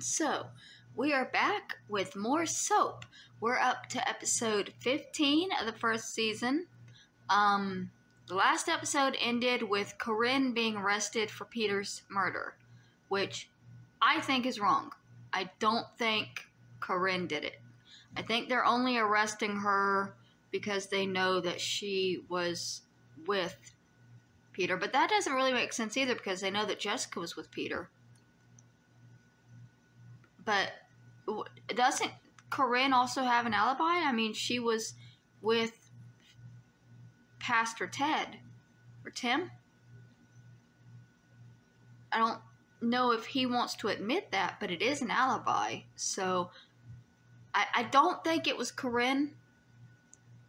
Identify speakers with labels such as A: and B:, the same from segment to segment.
A: So, we are back with more soap. We're up to episode 15 of the first season. The last episode ended with Corinne being arrested for Peter's murder, which I think is wrong. I don't think Corinne did it. I think they're only arresting her because they know that she was with Peter. But that doesn't really make sense either because they know that Jessica was with Peter. But doesn't Corinne also have an alibi? I mean, she was with Pastor Ted or Tim. I don't know if he wants to admit that, but it is an alibi. So I don't think it was Corinne.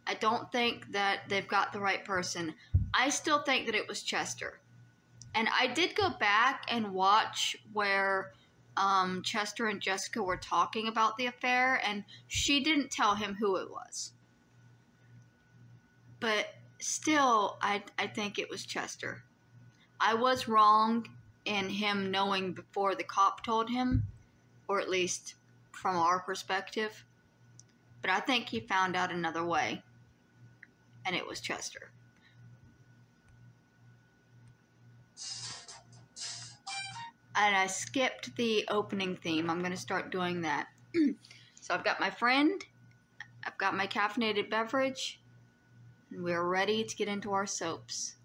A: I don't think that they've got the right person. I still think that it was Chester. And I did go back and watch where Chester and Jessica were talking about the affair, and she didn't tell him who it was. But still, I think it was Chester. I was wrong in him knowing before the cop told him, or at least from our perspective. But I think he found out another way, and it was Chester. And I skipped the opening theme. I'm going to start doing that. So I've got my friend, I've got my caffeinated beverage, and we're ready to get into our soaps.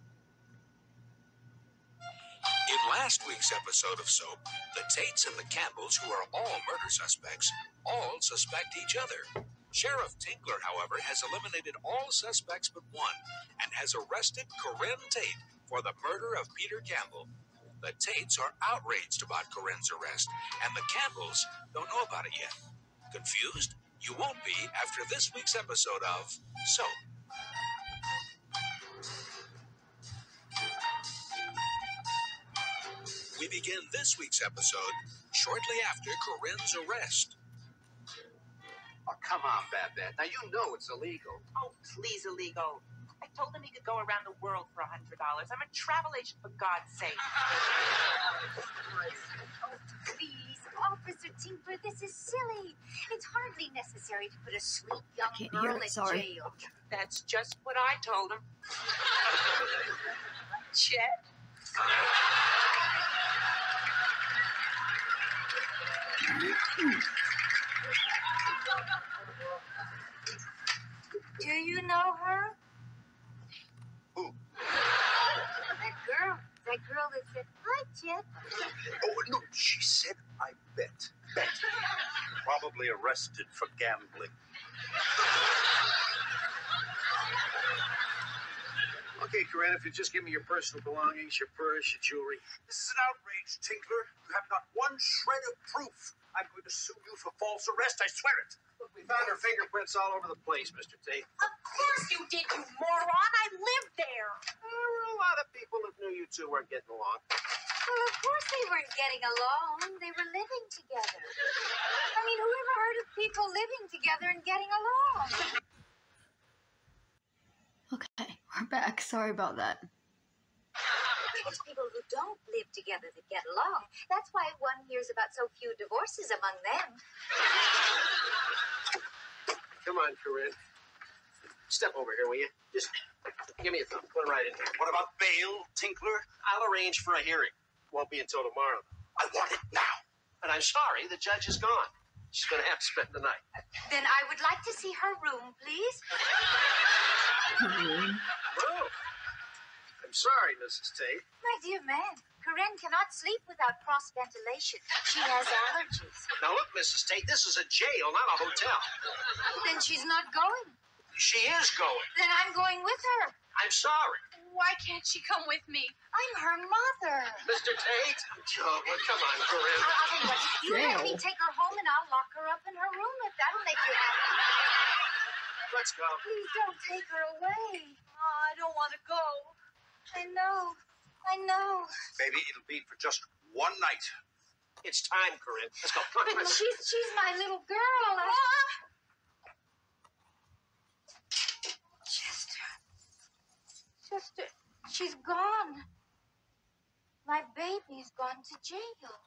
B: In last week's episode of Soap, the Tates and the Campbells, who are all murder suspects, all suspect each other. Sheriff Tinkler, however, has eliminated all suspects but one and has arrested Corinne Tate for the murder of Peter Campbell. The Tates are outraged about Corinne's arrest, and the Campbells don't know about it yet. Confused? You won't be after this week's episode of Soap. We begin this week's episode shortly after Corinne's arrest.
C: Oh, come on, Babette. Now, you know it's illegal.
D: Oh, please, illegal. I told him he could go around the world for $100. I'm a travel agent, for God's sake.
E: Oh, please, Officer Tinkler, this is silly. It's hardly necessary to put a sweet young girl in jail.
D: That's just what I told him. Chet?
E: Do you know her?
C: Who?
E: That girl that said, "Hi, Chet."
C: Oh, no, she said, I bet. Bet. Probably arrested for gambling. Okay, Corinne, if you just give me your personal belongings, your purse, your jewelry. This is an outrage, Tinkler. You have not one shred of proof. I'm going to sue you for false arrest, I swear it. Look, we found her fingerprints all over the place, Mr. Tate.
D: Of course you did, you moron. I lived there.
C: There were a lot of people that knew you two weren't getting along.
E: Well, of course they weren't getting along. They were living together. I mean, who ever heard of people living together and getting along?
A: Okay, we're back. Sorry about that.
E: It's people who don't live together that get along. That's why one hears about so few divorces among them.
C: Come on, Corinne. Step over here, will you? Just give me a thumb. Put it right in here. What about bail, Tinkler? I'll arrange for a hearing. Won't be until tomorrow. I want it now. And I'm sorry, the judge is gone. She's going to have to spend the night.
E: Then I would like to see her room, please.
C: Oh. I'm sorry, Mrs. Tate.
E: My dear man, Corinne cannot sleep without cross-ventilation. She has allergies.
C: Now look, Mrs. Tate, this is a jail, not a hotel.
E: Then she's not going.
C: She is going.
E: Then I'm going with her.
C: I'm sorry.
E: Why can't she come with me? I'm her mother.
C: Mr. Tate? Oh, well, come on, Corinne.
E: I'll tell you what. You let me take her home and I'll lock her up in her room if that'll make you happy.
C: Let's go.
E: Please don't take her away. Oh, I don't want to go. I know.
C: Baby, it'll be for just one night. It's time, Corinne. Let's go. Come on,
E: But
C: let's...
E: she's my little girl. Chester, she's gone. My baby's gone to jail.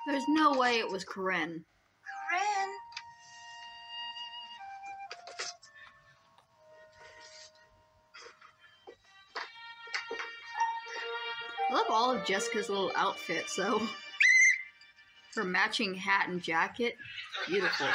A: There's no way it was Corinne.
E: Corinne?
A: I love all of Jessica's little outfits, though. Her matching hat and jacket. Beautiful.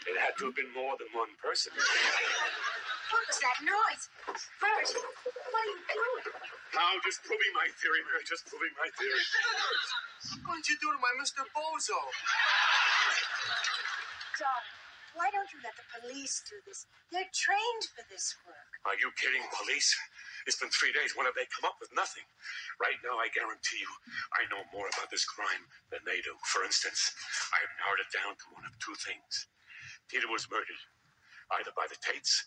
B: It had to have been more than one person.
E: What was that noise? Bert, what are you doing?
B: Now, just proving my theory, Mary, just proving my theory.
C: What did you do to my Mr. Bozo?
E: Darling, why don't you let the police do this? They're trained for this work.
B: Are you kidding, police? It's been 3 days. When have they come up with nothing? Right now, I guarantee you, I know more about this crime than they do. For instance, I've narrowed it down to one of two things. Peter was murdered, either by the Tates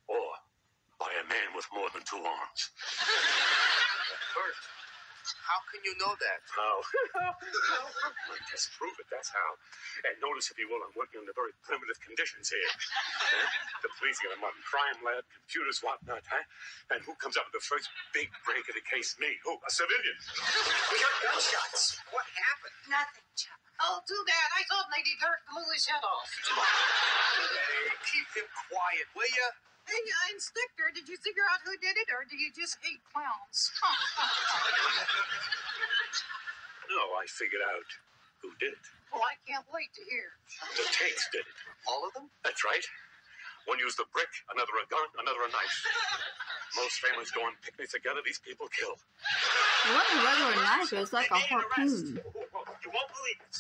B: or by a man with more than two arms.
C: Bert, how can you know that?
B: How? Just prove it, that's how. And notice, if you will, I'm working under very primitive conditions here. The police got a modern crime lab, computers, whatnot, huh? And who comes up with the first big break of the case? Me. Who? A civilian.
C: We heard gunshots. What happened?
E: Nothing, Chuck.
F: Oh, too bad. I thought Lady Dirt blew his head off.
C: Hey, keep him quiet, will you?
F: Hey, Inspector, did you figure out who did it, or do you just hate clowns?
B: No, I figured out who did it.
F: Well, I can't wait to hear.
B: The Tates did it.
C: All of them?
B: That's right. One used a brick, another a gun, another a knife. Most families go on picnics together. These people kill.
A: It wasn't a regular knife, it was like a harpoon.
B: You won't believe it.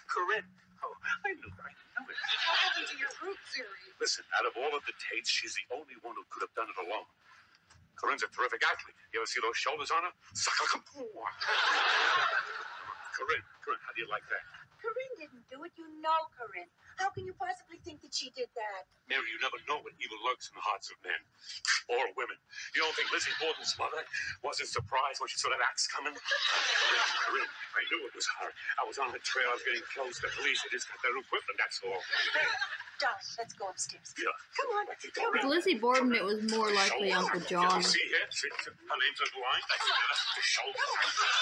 B: Corinne. Oh, I knew it.
F: What happened to your group theory?
B: Listen, out of all of the Tates, she's the only one who could have done it alone. Corinne's a terrific athlete. You ever see those shoulders on her? Corinne, how do you like that?
E: Corinne didn't do it. You know Corinne. How can you possibly think that she did that?
B: Mary, you never know what evil lurks in the hearts of men. Or women. You don't think Lizzie Borden's mother wasn't surprised when she saw that axe coming? Corinne, I knew it was her. I was on the trail. I was getting close. The police had just got their equipment, that's all.
E: Darling, let's go upstairs.
B: Yeah.
E: Come on.
A: With Lizzie Borden, it was more likely Uncle John.
B: See here? See, her name's on the line. The shoulder.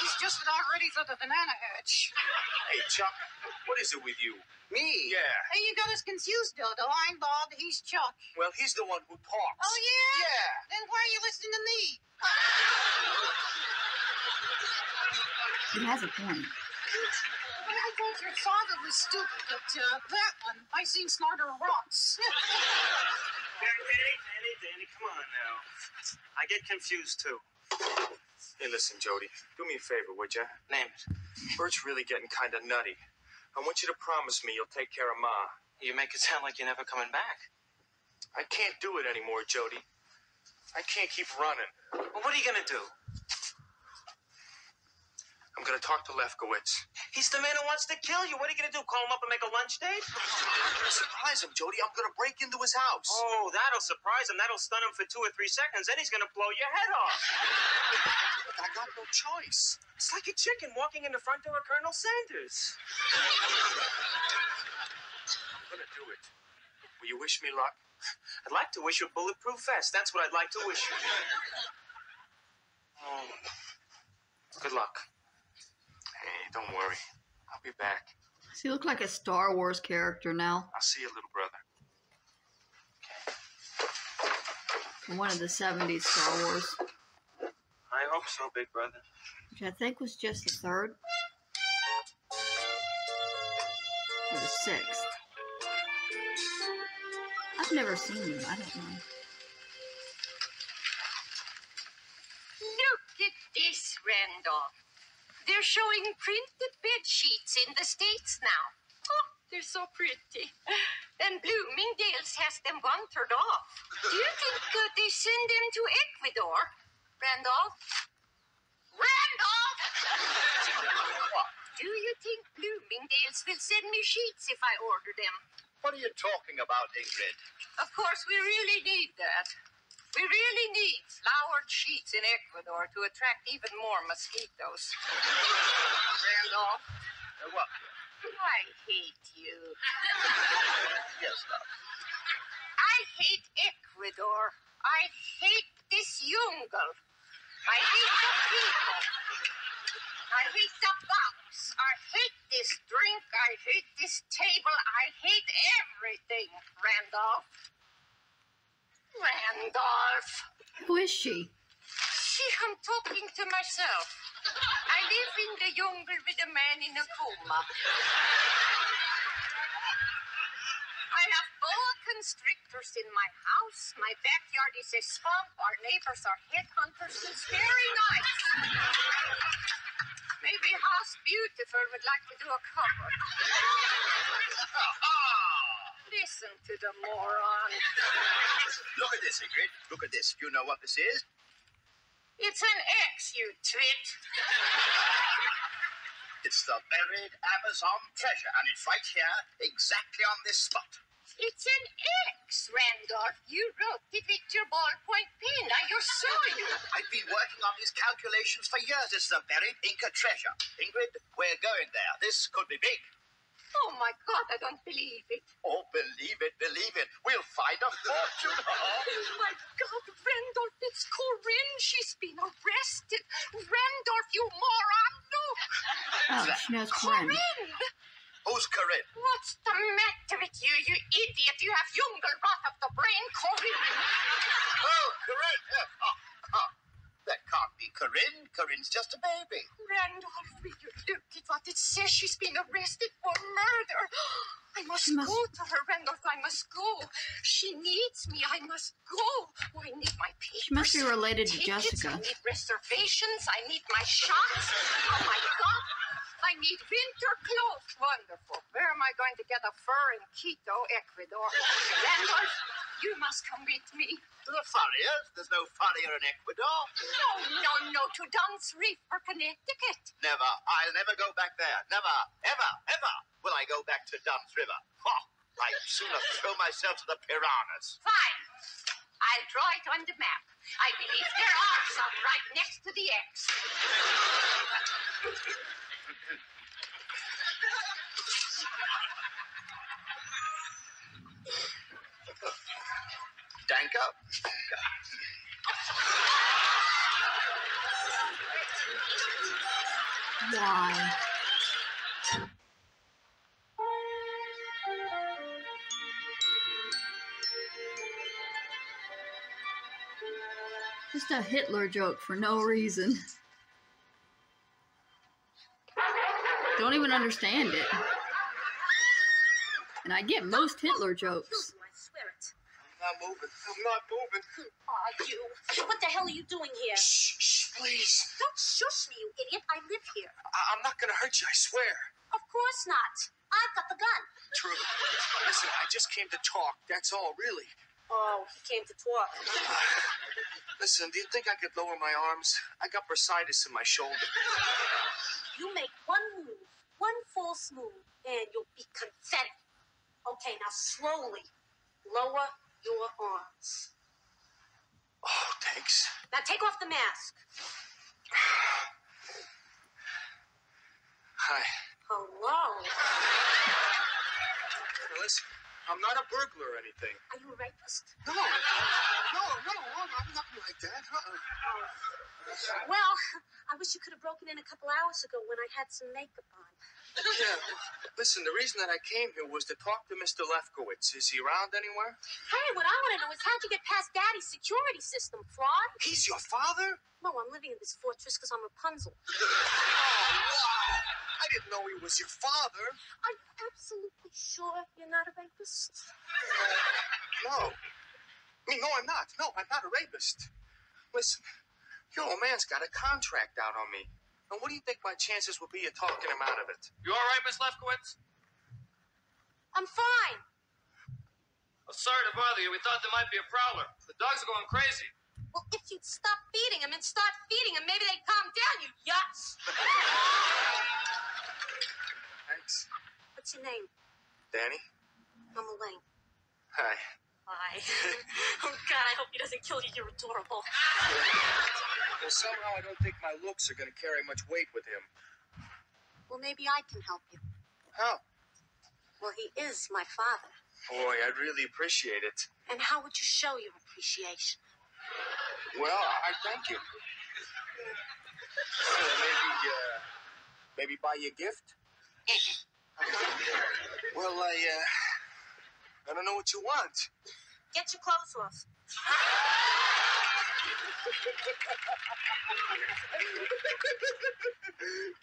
F: He's just about ready for the banana hedge.
C: Hey, Chuck, what is it with you? Me? Yeah.
F: Hey, you got us confused, Dodo. I'm Bob, he's Chuck.
C: Well, he's the one who talks.
F: Oh, yeah?
C: Yeah.
F: Then why are you listening to me?
A: He has a point.
F: Well, I thought your father was stupid, but that one, I seen smarter rocks.
C: Danny, come on now. I get confused, too. Hey, listen, Jody. Do me a favor, would you? Name it. Bert's really getting kind of nutty. I want you to promise me you'll take care of Ma. You make it sound like you're never coming back. I can't do it anymore, Jody. I can't keep running. Well, what are you going to do? I'm going to talk to Lefkowitz. He's the man who wants to kill you. What are you going to do, call him up and make a lunch date? I'm going to surprise him, Jody. I'm going to break into his house. Oh, that'll surprise him. That'll stun him for 2 or 3 seconds. Then he's going to blow your head off. I got no choice. It's like a chicken walking in the front door of Colonel Sanders. I'm going to do it. Will you wish me luck? I'd like to wish you a bulletproof vest. That's what I'd like to wish you. Oh. Good luck. Hey, don't worry. I'll be back.
A: Does he look like a Star Wars character now?
C: I'll see you, little brother.
A: From one of the 70s Star Wars.
C: I hope so, big brother.
A: Which I think was just the 3rd. Or the 6th. I've never seen them. I don't know.
G: Look at this, Randolph. They're showing printed bed sheets in the States now. Oh, they're so pretty. And Bloomingdale's has them one-third off. Do you think they send them to Ecuador? Randolph? Randolph! Do you think Bloomingdale's Bloomingdale's will send me sheets if I order them.
C: What are you talking about, Ingrid?
G: Of course, we really need that. We really need flowered sheets in Ecuador to attract even more mosquitoes. Randolph,
C: What?
G: I hate you.
C: Yes, love.
G: I hate Ecuador. I hate this jungle. I hate the people. I hate the box. I hate this drink. I hate this table. I hate everything, Randolph. Randolph.
A: Who is she?
G: See, I'm talking to myself. I live in the jungle with a man in a coma. I have boa constrictors in my house. My backyard is a swamp. Our neighbors are headhunters. It's very nice. Maybe House Beautiful would like to do a cover. Listen to the moron.
C: Look at this, Ingrid. Look at this. You know what this is?
G: It's an X, you twit.
C: It's the buried Amazon treasure, and it's right here, exactly on this spot.
G: It's an X, Randolph. You wrote it with your ballpoint pen. I just saw you.
C: I've been working on these calculations for years. It's the buried Inca treasure. Ingrid, we're going there. This could be big.
G: Oh, my God, I don't believe it.
C: Oh, believe it, believe it. We'll find a fortune.
G: Oh, my God, Randolph, it's Corinne. She's been arrested. Randolph, you moron. Look.
A: Oh, she knows Corinne.
G: Corinne.
C: Who's Corinne?
G: What's the matter with you, you idiot? You have jungle rot of the brain, Corinne.
C: Oh, Corinne. That can't be Corinne. Corinne's just a baby.
G: Randolph, will you look at what it says? She's been arrested for murder. I must go to her, Randolph. I must go. She needs me. I must go. Oh, I need my papers.
A: She must be related to
G: Tickets.
A: Jessica.
G: I need reservations. I need my shots. Oh, my God. I need winter clothes. Wonderful. Where am I going to get a fur in Quito, Ecuador? Randolph, you must come with me.
C: To the farriers? There's no farrier in Ecuador.
G: No. To Dunn's Reef or Connecticut.
C: Never. I'll never go back there. Never, ever will I go back to Dunn's River. I'd sooner throw myself to the piranhas.
G: Fine. I'll draw it on the map. I believe there are some right next to the X.
C: Danka.
A: Why? Just a Hitler joke for no reason. Don't even understand it. And I get most Hitler jokes.
F: I swear it.
C: I'm not moving.
F: Who are you? What the hell are you doing here?
C: Shh, please.
F: Don't shush me, you idiot. I live here.
C: I'm not gonna hurt you, I swear.
F: Of course not. I've got the gun.
C: True. Listen, I just came to talk. That's all, really.
F: Oh, he came to talk.
C: Listen, do you think I could lower my arms? I got bursitis in my shoulder.
F: You make one move, one false move, and you'll be confetti. Okay, now slowly lower your arms.
C: Oh, thanks.
F: Now take off the mask.
C: Hi.
F: Hello.
C: Now listen, I'm not a burglar or anything.
F: Are you a rapist?
C: No, I'm nothing like that.
F: Well, I wish you could have broken in a couple hours ago when I had some makeup on.
C: Yeah, listen, the reason that I came here was to talk to Mr. Lefkowitz. Is he around anywhere?
F: Hey, what I want to know is how'd you get past Daddy's security system, fraud?
C: He's your father?
F: No, I'm living in this fortress because I'm Rapunzel.
C: Oh, wow. I didn't know he was your father.
F: Are you absolutely sure you're not a rapist?
C: No. No, I'm not. No, I'm not a rapist. Listen, your old man's got a contract out on me. And what do you think my chances will be of talking him out of it?
H: You all right, Miss Lefkowitz?
F: I'm fine.
H: Well, sorry to bother you. We thought there might be a prowler. The dogs are going crazy.
F: Well, if you'd stop feeding them and start feeding them, maybe they'd calm down, you yuts.
C: Thanks.
F: kill you. You're adorable.
C: Well, somehow I don't think my looks are going to carry much weight with him.
F: Well, maybe I can help you.
C: How?
F: Well, he is my father.
C: Boy, I'd really appreciate it.
F: And how would you show your appreciation?
C: Well, I thank you. Maybe buy you a gift? Well, I don't know what you want.
F: Get your clothes off.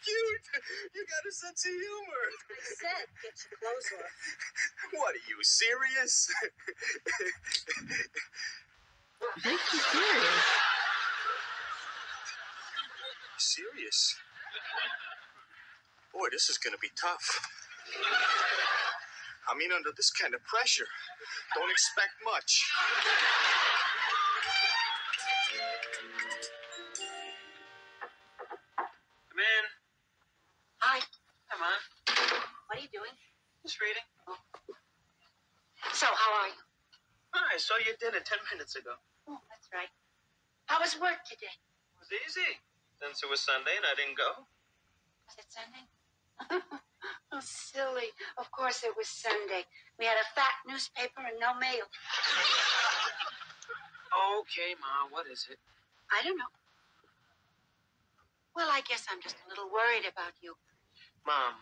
C: Cute. You got a sense of humor.
F: I said, get your clothes off.
C: What, are you serious?
A: I think she's serious.
C: Serious? Boy, this is going to be tough. I mean, under this kind of pressure, don't expect much.
H: Come in.
F: Hi.
H: Come on.
F: What are you doing?
H: Just reading.
F: So, how are you?
H: Oh, I saw you at dinner 10 minutes ago.
F: Oh, that's right. How was work today?
H: It was easy. Since it was Sunday and I didn't go.
F: Was it Sunday? Oh, silly. Of course it was Sunday. We had a fat newspaper and no mail.
H: Okay, Ma, what is it?
F: I don't know. Well, I guess I'm just a little worried about you.
H: Mom,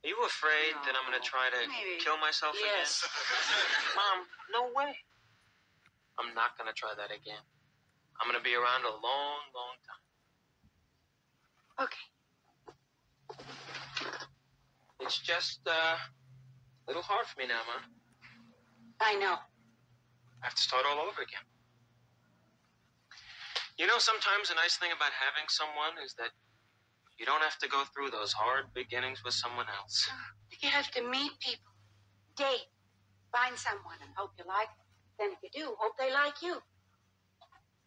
H: are you afraid that I'm going to try to
F: Maybe.
H: kill myself
F: Yes.
H: again? Mom, no way. I'm not going to try that again. I'm going to be around a long, long time.
F: Okay.
H: It's just a little hard for me now, Ma.
F: I know.
H: I have to start all over again. You know, sometimes a nice thing about having someone is that you don't have to go through those hard beginnings with someone else.
F: You have to meet people, date, find someone, and hope you like them. Then if you do, hope they like you.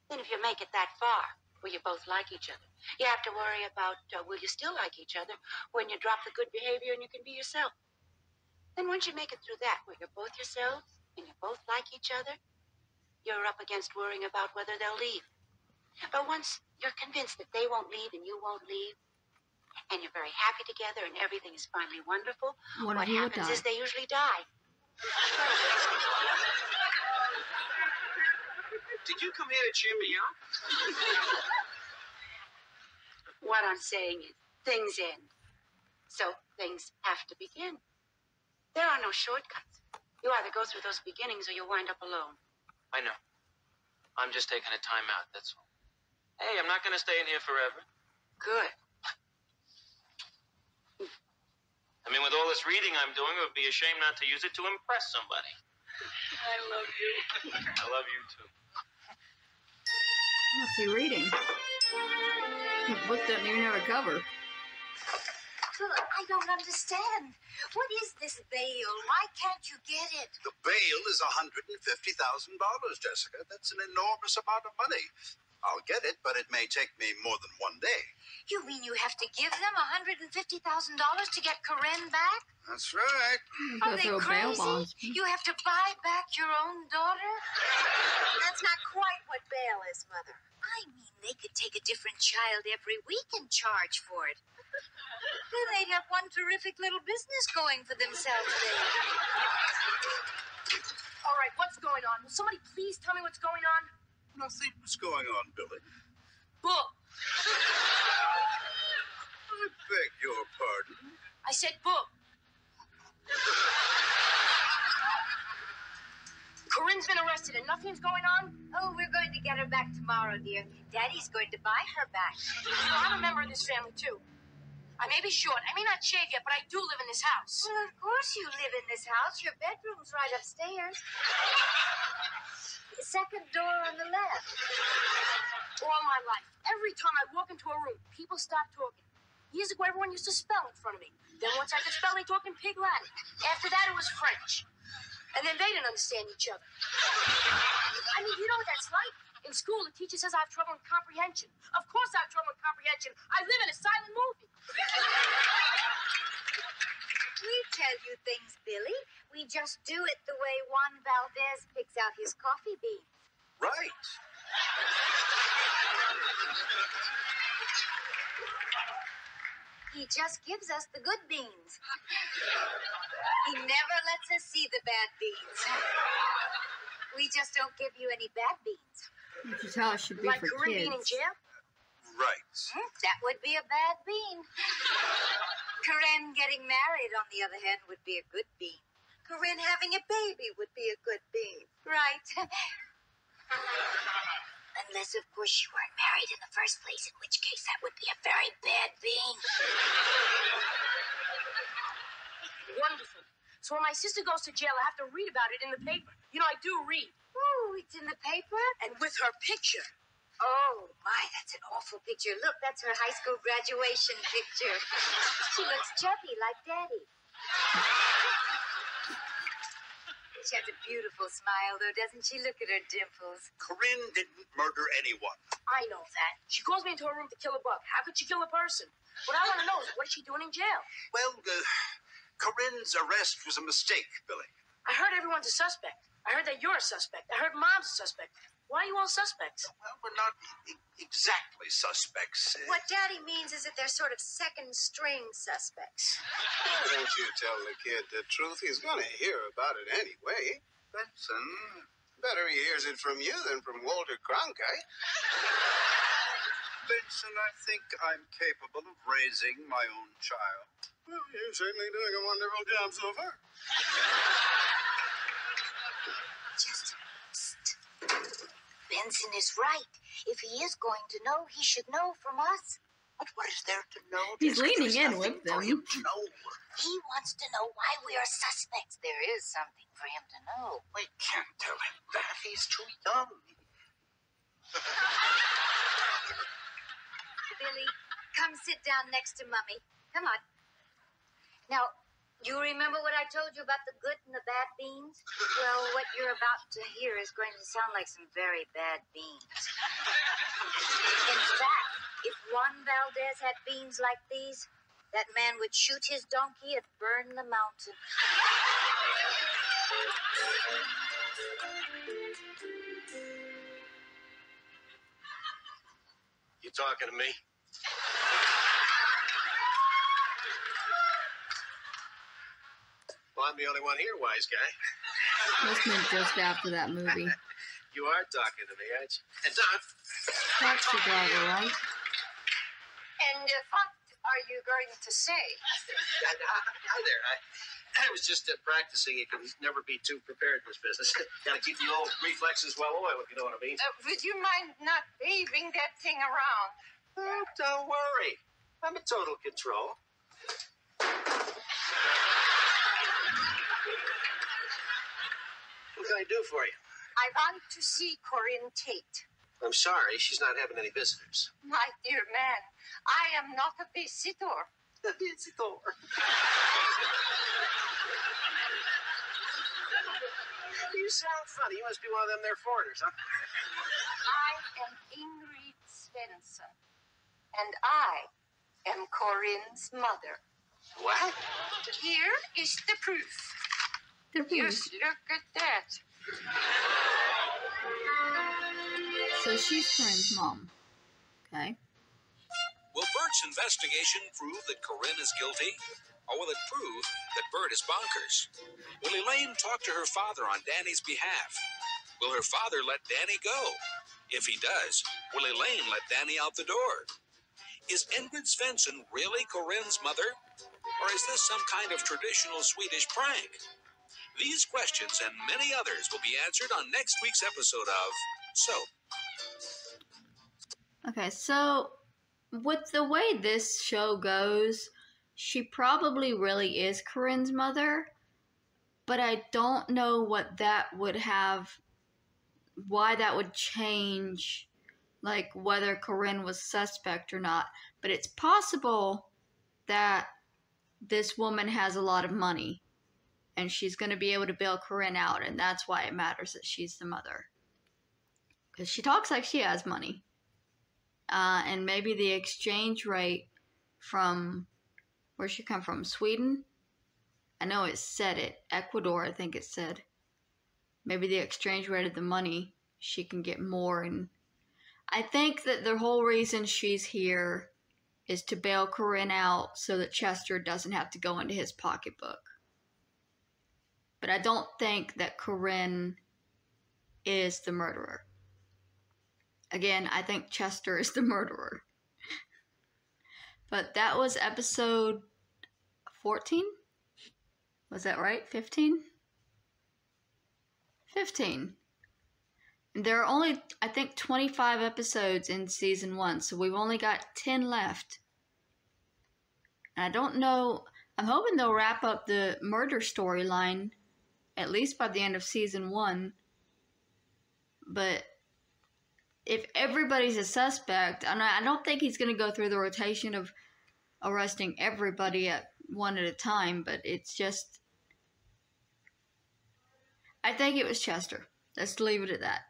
F: Then if you make it that far, where you both like each other, you have to worry about will you still like each other when you drop the good behavior and you can be yourself. Then once you make it through that, where you're both yourselves and you both like each other, you're up against worrying about whether they'll leave. But once you're convinced that they won't leave and you won't leave, and you're very happy together and everything is finally wonderful,
A: What
F: what
A: if you would
F: happens
A: die?
F: is they usually die.
H: Did you come here to cheer me up?
F: What I'm saying is, things end. So things have to begin. There are no shortcuts. You either go through those beginnings or you wind up alone.
H: I know. I'm just taking a time out, that's all. Hey, I'm not going to stay in here forever.
F: Good.
H: I mean, with all this reading I'm doing, it would be a shame not to use it to impress somebody.
F: I love you.
H: I love you, too.
A: What's he reading? The book doesn't even have a cover.
E: Well, I don't understand. What is this bail? Why can't you get it?
I: The bail is $150,000, Jessica. That's an enormous amount of money. I'll get it, but it may take me more than one day.
E: You mean you have to give them $150,000 to get Corinne back?
I: That's right.
E: Are they
A: Throw bail
E: crazy?
A: bonds.
E: You have to buy back your own daughter?
J: That's not quite what bail is, Mother.
E: I mean, they could take a different child every week and charge for it. Then they'd have one terrific little business going for themselves there.
J: All right, what's going on? Will somebody please tell me what's going on?
I: Nothing's going on, Billy.
J: Book.
I: I beg your pardon.
J: I said book. Corinne's been arrested and nothing's going on?
E: Oh, we're going to get her back tomorrow, dear. Daddy's going to buy her back.
J: I'm a member of this family, too. I may be short, I may not shave yet, but I do live in this house.
E: Well, of course you live in this house. Your bedroom's right upstairs. Second door on the left.
J: All my life, every time I walk into a room, people stop talking. Years ago, everyone used to spell in front of me. Then once I could spell, they talked in Pig Latin. After that, it was French. And then they didn't understand each other. I mean, you know what that's like? In school, the teacher says I have trouble in comprehension. Of course I have trouble in comprehension. I live in a silent movie.
E: We tell you things, Billy. We just do it the way Juan Valdez picks out his coffee beans.
I: Right.
E: He just gives us the good beans. He never lets us see the bad beans. We just don't give you any bad beans.
A: Which is how it should be
J: Like
A: for
J: Corinne being in
A: kids.
J: jail?
I: Right.
E: That would be a bad bean. Corinne getting married, on the other hand, would be a good bean. Corinne having a baby would be a good bean. Right. Unless, of course, you weren't married in the first place, in which case that would be a very bad bean.
J: Wonderful. So when my sister goes to jail, I have to read about it in the paper. You know, I do read.
E: Ooh, it's in the paper?
J: And with her picture.
E: Oh, my, that's an awful picture. Look, that's her high school graduation picture. She looks chubby like Daddy. She has a beautiful smile, though, doesn't she? Look at her dimples.
I: Corinne didn't murder anyone.
J: I know that. She calls me into her room to kill a bug. How could she kill a person? What I want to know is, what is she doing in jail?
I: Well, Corinne's arrest was a mistake, Billy.
J: I heard everyone's a suspect. I heard that you're a suspect. I heard Mom's a suspect. Why are you all suspects?
I: Well, we're not exactly suspects.
E: What Daddy means is that they're sort of second-string suspects.
K: Why don't you tell the kid the truth? He's going to hear about it anyway.
I: Benson.
K: Better he hears it from you than from Walter Cronkite.
I: Benson, I think I'm capable of raising my own child.
K: Well, you're certainly doing a wonderful job so far.
E: Just Benson is right. If he is going to know, he should know from us.
I: But what is there to know?
A: He's
I: Jessica?
A: leaning
I: There's
A: in
I: nothing
A: with
I: for
A: them.
I: him to know.
E: He wants to know why we are suspects. There is something for him to know.
I: We can't tell him that. He's too young.
E: Billy, come sit down next to Mummy. Come on. Now, do you remember what I told you about the good and the bad beans? Well, what you're about to hear is going to sound like some very bad beans. In fact, if Juan Valdez had beans like these, that man would shoot his donkey and burn the mountain.
C: You talking to me? Well, I'm the only one here, wise guy.
A: Must have been just after that movie.
C: You are talking to me, aren't you? And Don.
A: Taxi driver, right?
G: And what are you going to say?
C: Hi there. I was just practicing. You can never be too prepared in this business. Got to keep the old reflexes well oiled, if you know what I mean.
G: Would you mind not waving that thing around?
C: Oh, don't worry. I'm in total control. What can I do for you?
G: I want to see Corinne Tate.
C: I'm sorry, she's not having any visitors.
G: My dear man, I am not a visitor.
C: A visitor? You sound funny. You must be one of them there foreigners, huh?
G: I am Ingrid Svensson, and I am Corinne's mother.
C: What?
G: Here is the proof. Just look at that.
A: So she's Corinne's mom. Okay.
B: Will Bert's investigation prove that Corinne is guilty? Or will it prove that Bert is bonkers? Will Elaine talk to her father on Danny's behalf? Will her father let Danny go? If he does, will Elaine let Danny out the door? Is Ingrid Svensson really Corinne's mother? Or is this some kind of traditional Swedish prank? These questions and many others will be answered on next week's episode of Soap.
A: Okay, so with the way this show goes, she probably really is Corinne's mother, but I don't know what that would have, why that would change, like whether Corinne was suspect or not. But it's possible that this woman has a lot of money and she's going to be able to bail Corinne out, and that's why it matters that she's the mother. Because she talks like she has money. And maybe the exchange rate from, where'd she come from? Sweden? I know it said it. Ecuador, I think it said. Maybe the exchange rate of the money she can get more. And I think that the whole reason she's here is to bail Corinne out so that Chester doesn't have to go into his pocketbook. But I don't think that Corinne is the murderer. Again, I think Chester is the murderer. But that was episode 14? Was that right? 15? 15. And there are only, I think, 25 episodes in season 1, so we've only got 10 left. And I don't know, I'm hoping they'll wrap up the murder storyline at least by the end of season 1. But if everybody's a suspect, I don't think he's going to go through the rotation of arresting everybody one at a time, but it's just, I think it was Chester. Let's leave it at that.